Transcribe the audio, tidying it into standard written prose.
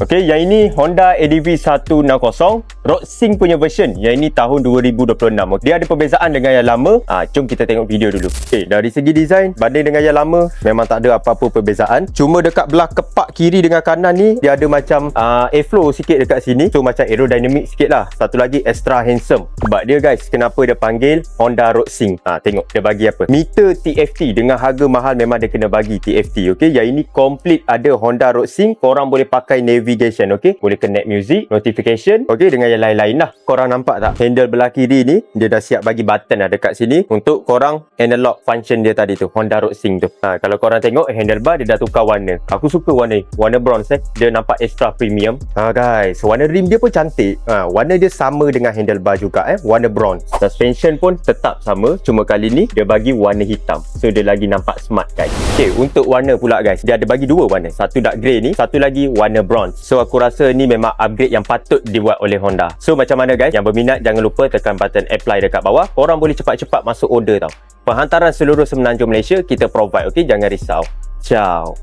Okey, yang ini Honda ADV 160 Road Sync punya version. Yang ini tahun 2026. Dia ada perbezaan dengan yang lama. Jom kita tengok video dulu. Okey, dari segi design banding dengan yang lama memang tak ada apa-apa perbezaan. Cuma dekat belah kepak kiri dengan kanan ni dia ada macam airflow sikit dekat sini. So macam aerodynamic sikit lah. Satu lagi extra handsome. Sebab dia guys, kenapa dia panggil Honda Road Sync? Tengok dia bagi apa. Meter TFT dengan harga mahal memang dia kena bagi TFT. Okey, yang ini complete ada Honda Road Sync. Korang boleh pakai navigation, okey? Boleh connect music, notification, okey, dengan yang lain-lain lah. Korang nampak tak? Handle belah kiri ni, dia dah siap bagi button lah dekat sini untuk korang analog function dia tadi tu, Honda Road Sync tu. Kalau korang tengok, handlebar dia dah tukar warna. Aku suka warna bronze Dia nampak extra premium. Guys, warna rim dia pun cantik. Warna dia sama dengan handlebar juga warna bronze. Suspension pun tetap sama, cuma kali ni dia bagi warna hitam. So dia lagi nampak smart guys. Okay, untuk warna pula guys, dia ada bagi dua warna. Satu dark grey ni, satu lagi warna bronze. So aku rasa ni memang upgrade yang patut dibuat oleh Honda. So macam mana guys? Yang berminat jangan lupa tekan button apply dekat bawah. Korang boleh cepat-cepat masuk order tau. Penghantaran seluruh Semenanjung Malaysia kita provide, okey? Jangan risau. Ciao.